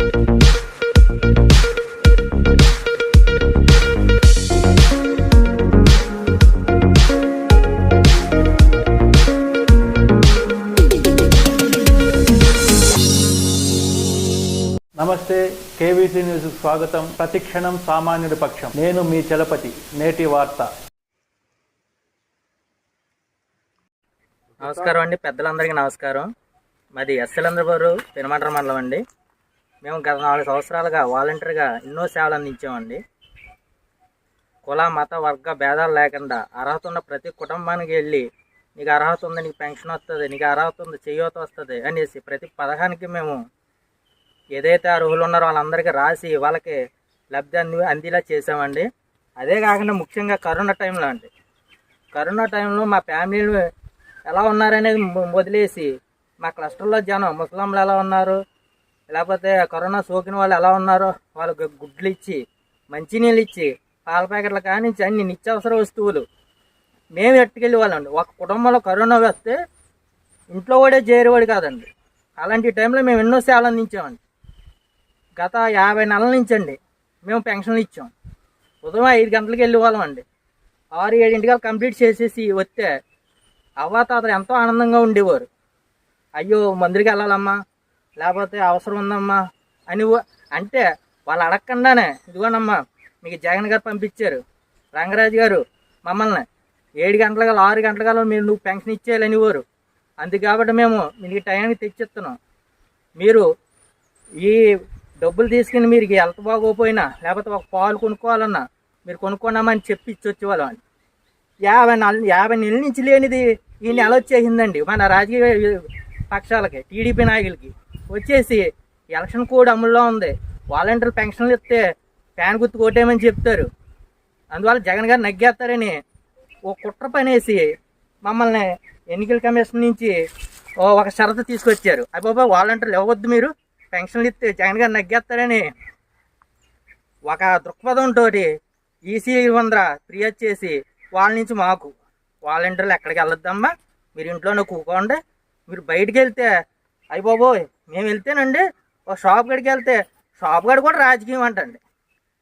నమస్తే, KVC news స్వాగతం. ప్రతిక్షణం సామాన్యుడి పక్షం. నేను మీ చలపతి. నేటి వార్త. నమస్కారం అండి, పెద్దలందరికీ నమస్కారం. మాది ఎస్ఎలంద్రబారు పెనుమంట్ర మండలం అండి. మేము గత 4 సంవత్సరాలుగా వాలంటీర్గా ఎన్నో సేవలు అందించామండి. కుల మత వర్గ భేదాలు లేకుండా అర్హత ఉన్న ప్రతి కుటుంబానికి వెళ్ళి నీకు అర్హత ఉంది, నీకు పెన్షన్ వస్తుంది, నీకు అర్హత ఉంది, చేయూత వస్తుంది అనేసి ప్రతి పథకానికి మేము ఏదైతే అర్హులు ఉన్నారో వాళ్ళందరికీ రాసి వాళ్ళకి లబ్ధి అందేలా చేసామండి. అదే కాకుండా ముఖ్యంగా కరోనా టైంలో అండి, కరోనా టైంలో మా ఫ్యామిలీలు ఎలా ఉన్నారనేది వదిలేసి మా క్లస్టర్లో జనం ముస్లింలు ఎలా ఉన్నారు, లేకపోతే కరోనా సోకిన వాళ్ళు ఎలా ఉన్నారో వాళ్ళకి గుడ్లు ఇచ్చి, మంచినీళ్ళు ఇచ్చి, పాల ప్యాకెట్ల కానించి అన్ని నిత్యావసర వస్తువులు మేము ఎట్టుకెళ్ళి వాళ్ళండి. ఒక కుటుంబంలో కరోనా వస్తే ఇంట్లో కూడా చేరేవాడు కాదండి. అలాంటి టైంలో మేము ఎన్నో సేవలు అందించామండి. గత 50 నెలల నుంచి అండి మేము పెన్షన్లు ఇచ్చాం. ఉదయం 5 గంటలకు వెళ్ళే వాళ్ళం అండి. 6-7 ఇంటికి కంప్లీట్ చేసేసి వస్తే అవ్వాతాతలు ఎంతో ఆనందంగా ఉండేవారు. అయ్యో మందిరికి వెళ్ళాలమ్మా, లేకపోతే అవసరం ఉందమ్మా అని అంటే వాళ్ళు అడగకుండానే ఇదిగోనమ్మా మీకు జగన్ గారు పంపించారు, రంగరాజు గారు మమ్మల్ని 7 గంటల 6 గంటల నువ్వు పెన్షన్ ఇచ్చేయాలనివారు. అందుకు కాబట్టి మేము మీకు టైంకి తెచ్చిస్తున్నాం. మీరు ఈ డబ్బులు తీసుకుని మీరు హెల్త్ బాగోపోయినా లేకపోతే ఒక పాలు కొనుక్కోవాలన్నా మీరు కొనుక్కున్నామని చెప్పి ఇచ్చొచ్చేవాళ్ళం అండి. 50 నెలల నుంచి లేనిది ఈ నెల వచ్చేసిందండి. మన రాజకీయ పక్షాలకి, టీడీపీ నాయకులకి వచ్చేసి ఎలక్షన్ కోడ్ అమల్లో ఉంది, వాలంటీర్ పెన్షన్లు ఇస్తే ఫ్యాన్ గుర్తు కొట్టేయమని చెప్తారు, అందువల్ల జగన్ గారు నగ్గేస్తారని ఓ కుట్ర పనేసి మమ్మల్ని ఎన్నికల కమిషన్ నుంచి ఒక షరతు తీసుకొచ్చారు. అబ్బాబా వాలంటీర్లు ఇవ్వవద్దు, మీరు పెన్షన్లు ఇస్తే జగన్ గారు నగ్గేస్తారని ఒక దృక్పథంతో ఈసీ 100 ఫిర్యాదు చేసి వాళ్ళ నుంచి మాకు వాలంటీర్లు ఎక్కడికి వెళ్ళొద్దమ్మా, మీరు ఇంట్లోనే కూకోండి, మీరు బయటికి వెళ్తే అయ్యబాబోయ్ మేము వెళ్తేనండి ఒక షాప్ గడికి వెళ్తే షాప్ గడి కూడా రాజకీయం అంటండి.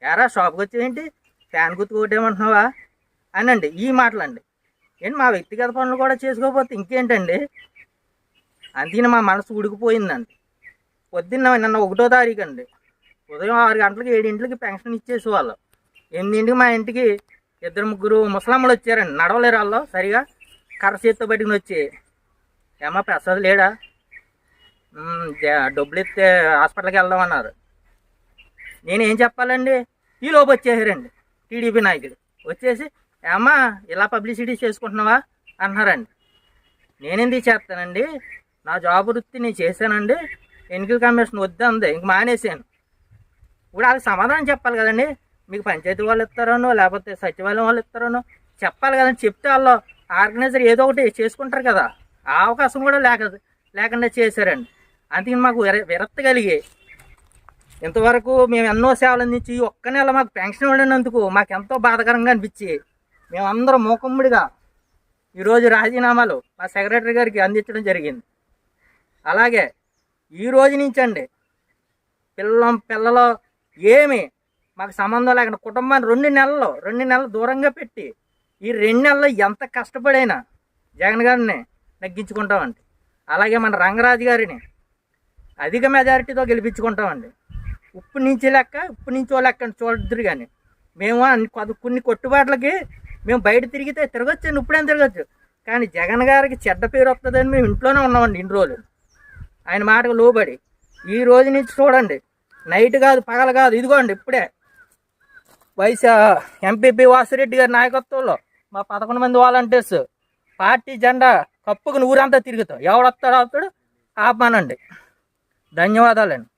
ఎరా షాప్కి వచ్చేయండి, ఫ్యాన్ గుర్తు కొట్టేయమంటున్నావా అనండి. ఈ మాటలండి. ఏంటి మా వ్యక్తిగత పనులు కూడా చేసుకోకపోతే ఇంకేంటండి. అందుకని మా మనసు ఉడికిపోయిందండి. పొద్దున్న నిన్న 1వ తారీఖు అండి ఉదయం 6 గంటలకి 7 ఇంటికి పెన్షన్ ఇచ్చేసేవాళ్ళు. 8 ఇంటికి మా ఇంటికి 2-3 ముసలమ్మలు వచ్చారండి. నడవలేరు వాళ్ళు సరిగా, కర్ర చేత్తో పట్టుకుని వచ్చి ఏమా ప్రసాద్ లేడా, డబ్బులు ఇస్తే హాస్పిటల్కి వెళ్దామన్నారు. నేనేం చెప్పాలండి, ఈ లోపు వచ్చేసారండి టీడీపీ నాయకులు. వచ్చేసి ఏమ్మా ఇలా పబ్లిసిటీ చేసుకుంటున్నావా అంటున్నారండి. నేనెందుకు చేస్తానండి, నా జాబ్ వృత్తి నేను చేశానండి, ఎన్నికల కమిషన్ వద్దంది, ఇంక మానేసాను. ఇప్పుడు వాళ్ళకి సమాధానం చెప్పాలి కదండి. మీకు పంచాయతీ వాళ్ళు ఇస్తారనో లేకపోతే సచివాలయం వాళ్ళు ఇస్తారనో చెప్పాలి కదండి. చెప్తే వాళ్ళు ఆర్గనైజర్ ఏదో ఒకటి చేసుకుంటారు కదా. ఆ అవకాశం కూడా లేకుండా చేశారండి. అందుకని మాకు విరక్తి కలిగి ఇంతవరకు మేము ఎన్నో సేవలు అందించి ఒక్క నెల మాకు పెన్షన్ ఇవ్వనందుకు మాకు ఎంతో బాధాకరంగా అనిపించి మేమందరం మూకుమ్మడిగా ఈరోజు రాజీనామాలు మా సెక్రటరీ గారికి అందించడం జరిగింది. అలాగే ఈ రోజు నుంచి అండి పిల్లలు ఏమి మాకు సంబంధం లేకుండా కుటుంబాన్ని 2 నెలలు దూరంగా పెట్టి ఈ 2 నెలలు ఎంత కష్టపడైనా జగన్ గారిని తగ్గించుకుంటామండి. అలాగే మన రంగరాజు గారిని అధిక మెజారిటీతో గెలిపించుకుంటామండి. ఉప్పు నుంచో లెక్క చూడద్దురు. కానీ మేము కొన్ని కొట్టుబాట్లకి మేము బయట తిరగొచ్చు, ఇప్పుడేం తిరగచ్చు. కానీ జగన్ గారికి చెడ్డ పేరు వస్తుందని మేము ఇంట్లోనే ఉన్నామండి ఇన్ని రోజులు. ఆయన మాటకు లోబడి ఈ రోజు నుంచి చూడండి, నైట్ కాదు పగల కాదు, ఇదిగోండి ఇప్పుడే ఎంపీపీ వాసిరెడ్డి గారి నాయకత్వంలో మా 11 మంది వాలంటీర్స్ పార్టీ జెండా కప్పుకుని ఊరంతా తిరుగుతాం. ఎవడొస్తాడు ఆపమానండి. ధన్యవాదాలండి.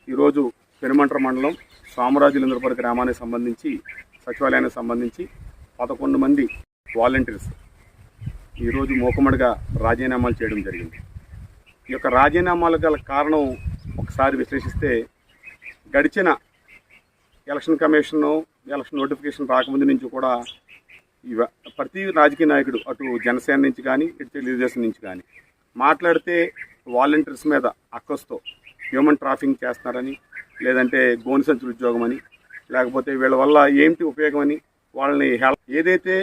ఈరోజు పెనుమంట్ర మండలం సోమరాజులేంద్రపురం గ్రామానికి సంబంధించి సచివాలయానికి సంబంధించి 11 మంది వాలంటీర్స్ ఈరోజు మూకుమ్మడిగా రాజీనామాలు చేయడం జరిగింది. ఈ యొక్క రాజీనామాలకు గల కారణం ఒకసారి విశ్లేషిస్తే, గడిచిన ఎలక్షన్ కమిషను ఎలక్షన్ నోటిఫికేషన్ రాకముందు నుంచి కూడా ప్రతి రాజకీయ నాయకుడు అటు జనసేన నుంచి కానీ ఇటు తెలుగుదేశం నుంచి కానీ మాట్లాడితే వాలంటీర్స్ మీద అక్కస్తో హ్యూమన్ ట్రాఫింగ్ చేస్తున్నారని, లేదంటే గోను సంచుల ఉద్యోగం అని, లేకపోతే వీళ్ళ వల్ల ఏంటి ఉపయోగం అని వాళ్ళని ఏదైతే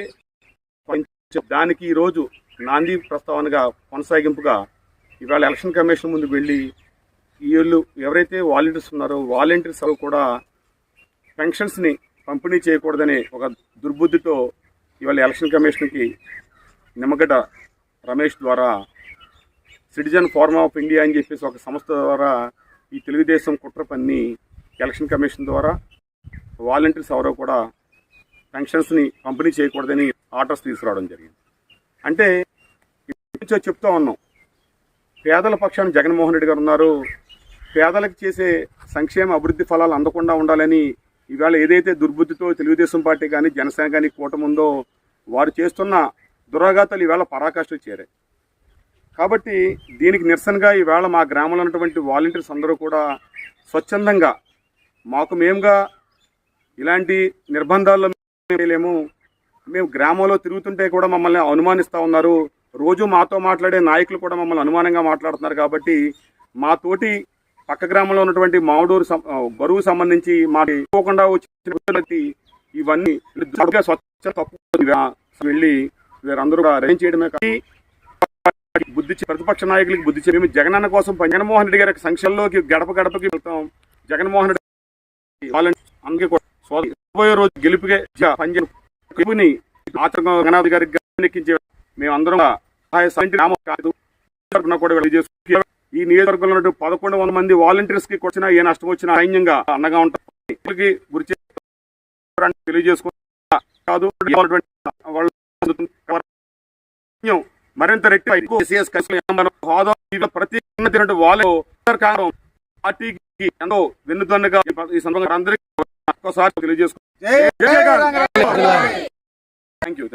దానికి ఈరోజు నాంది ప్రస్తావనగా కొనసాగింపుగా ఇవాళ ఎలక్షన్ కమిషన్ ముందు వెళ్ళి వీళ్ళు ఎవరైతే వాలంటీర్స్ ఉన్నారో వాలంటీర్స్ కూడా పెన్షన్స్ని పంపిణీ చేయకూడదనే ఒక దుర్బుద్ధితో ఇవాళ ఎలక్షన్ కమిషన్కి నిమ్మగడ్డ రమేష్ ద్వారా సిటిజన్ ఫోరం ఆఫ్ ఇండియా అని చెప్పేసి ఒక సంస్థ ద్వారా ఈ తెలుగుదేశం కుట్ర పన్ని ఎలక్షన్ కమిషన్ ద్వారా వాలంటీర్స్ ఎవరో కూడా పెన్షన్స్ని పంపిణీ చేయకూడదని ఆర్డర్స్ తీసుకురావడం జరిగింది. అంటే నుంచో చెప్తా ఉన్నాం, పేదల పక్షాన జగన్మోహన్ రెడ్డి గారు ఉన్నారు, పేదలకు చేసే సంక్షేమ అభివృద్ధి ఫలాలు అందకుండా ఉండాలని ఇవాళ ఏదైతే దుర్బుద్ధితో తెలుగుదేశం పార్టీ కానీ జనసేన కానీ కూటమి ఉందో వారు చేస్తున్న దురాఘాతాలు ఈవేళ పరాకాష్ఠకు చేరాయి. కాబట్టి దీనికి నిరసనగా ఈవేళ మా గ్రామంలో ఉన్నటువంటి వాలంటీర్స్ అందరూ కూడా స్వచ్ఛందంగా మాకు మేముగా ఇలాంటి నిర్బంధాల్లో మేము గ్రామంలో తిరుగుతుంటే కూడా మమ్మల్ని అనుమానిస్తూ ఉన్నారు, రోజు మాతో మాట్లాడే నాయకులు కూడా మమ్మల్ని అనుమానంగా మాట్లాడుతున్నారు. కాబట్టి మా తోటి పక్క గ్రామంలో ఉన్నటువంటి మామిడూరు బరువు సంబంధించి మాకు పోకుండా వచ్చిన ఇవన్నీ స్వచ్ఛ తప్పు వెళ్ళి వీరందరూ రేంజ్ చేయడమే కాదు ప్రతిపక్ష నాయకులకి బుద్ధి చెప్పి మేము జగనన్న కోసం జగన్మోహన్ రెడ్డి గారి సంక్షేమంలోకి గడప గడపకి వెళ్తాం. జగన్మోహన్ రెడ్డి అందుకే పోయే రోజు గెలుపుగా పనిచేని గణాధి గారికి ఎక్కించే మేమందరం ఈ నియోజకవర్గంలో 1100 మంది వాలంటీర్స్ కి వచ్చినా ఏ నష్టం వచ్చినా సైన్యంగా అండగా ఉంటారు. గురి తెలియజేసుకుంటూ మరింత రెట్టి ప్రతి వాళ్ళు పార్టీకి ఎంతో వెన్నుదన్నుగా ఈ సందర్భంగా అందరికీ ఒక్కసారి తెలియజేసుకుంటాం. Thank you.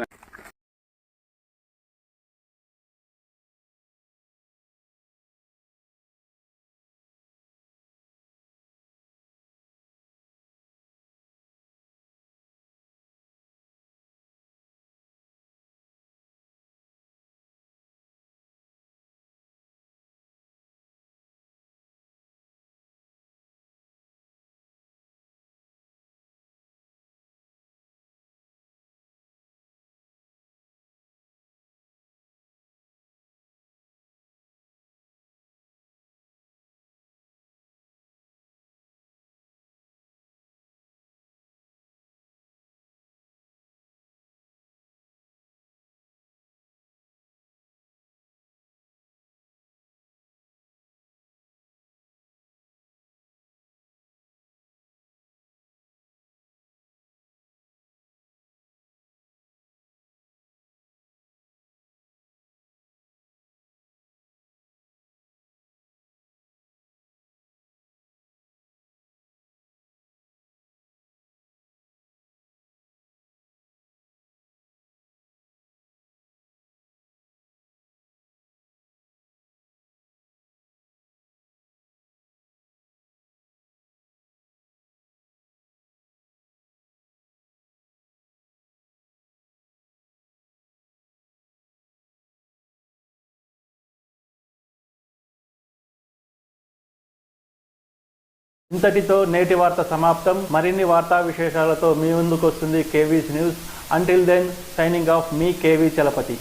ఇంతటితో నేటి వార్త సమాప్తం. మరిన్ని వార్తా విశేషాలతో మీ ముందుకు వస్తుంది KV's news. Until then signing off మీ కేవీ చలపతి.